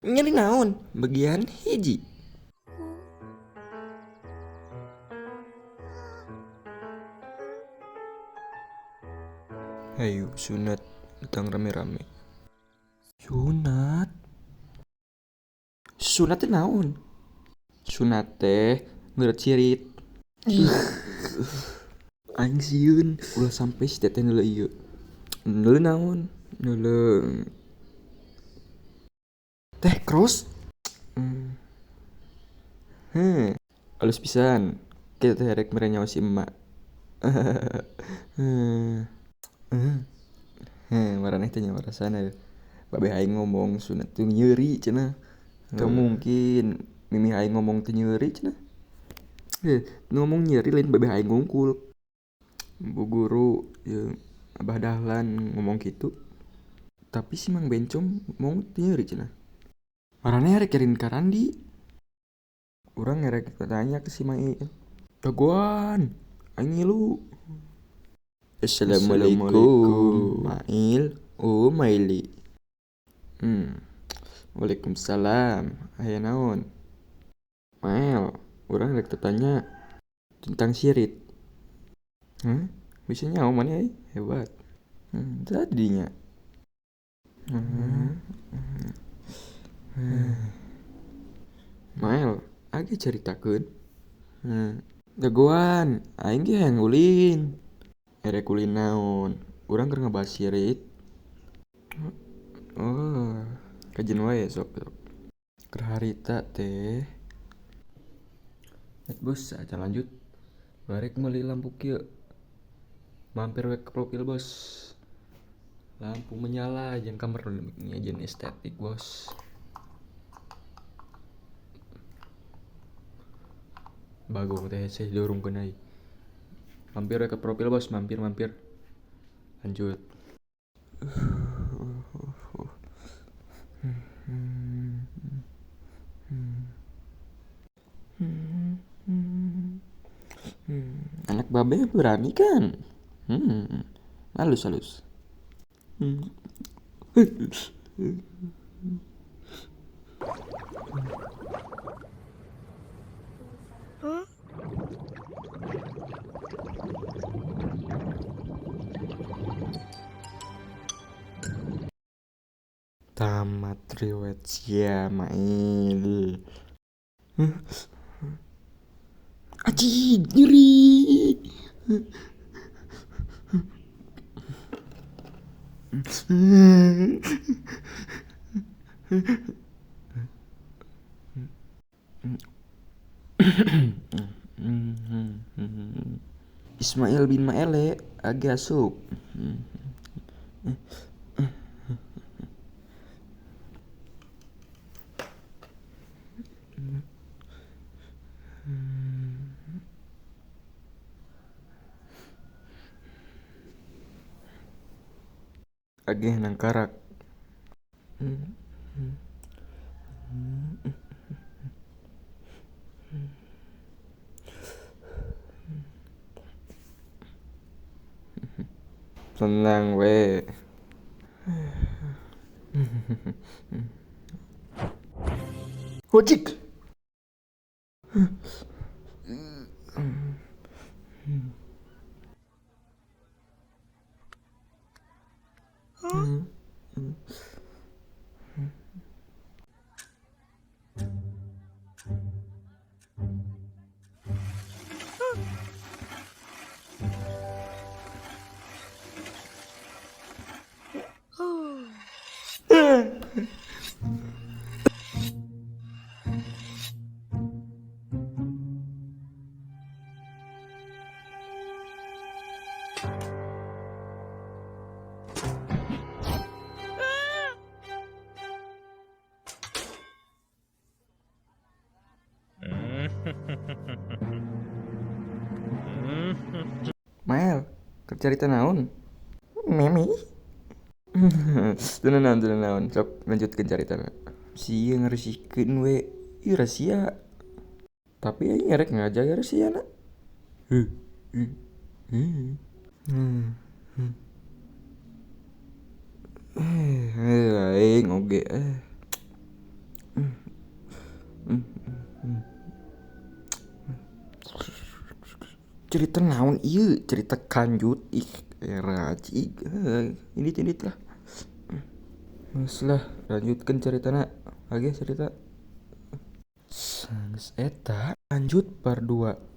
Nyeri naon bagian hiji. Hayu sunat datang rame-rame. Sunat teh naon? Sunat teh ngeureut cirit. Aing sieun ulah sampai si teteh neuleuh ieu. Neuleuh naon? Neuleuh teh cross. Halus pisan. Kita teh rek mere nyawa si emak. Maraneh teh nyawa rasana. Babe aing ngomong sunat tuh nyeri cenah. Teu mungkin mimih aing ngomong teu nyeri cenah. Ngomong nyeri lain babe aing ngungkul. Bu guru jeung Abah Dahlan ngomong gitu. Tapi si Mang Bencong ngomong teu nyeri cenah. Maraneh rek kirim ka Randi. Urang ngerek tanya ke si Mail. Dagoan, aing ngilu. Assalamualaikum, Mail. Oh, Maili. Waalaikumsalam. Aya naon? Mail, urang rek tanya tentang sirit. Bisa nyaho maneh hebat. Tadinya. Mael, age caritakeun. Dagoan, aing ge hayang ulin. Erek ulin naon? Urang keur ngebahas sirit. Oh, kajian wae sok. Keur harita teh. Bos, aja lanjut. Barek meuli lampu kieu. Mampir we ke profil bos. Lampu menyala jeung kamar jeung estetik bos. Bagong teh sih diurungkeun deui. Mampir we ke profil bos, mampir. Lanjut. Anak babe berani kan? Halus. Tamat riwayat sia Mail. Aji nyeri. Ismail bin Maele age asup. Age nang karak. Tenang we. Hojik. Mael, keur carita naon? Memi. Teu naon. Sok lanjutkeun caritana. Sia ngarisikeun we. Ieu rahasia. Tapi aing ngerek ngajaga rahasiana. Aing oge. Cerita naon ieu? Cerita kanjut ih era cik. Ini lah. Geus lah, lanjutkeun caritana. Lagi cerita. Sang eta lanjut part 2.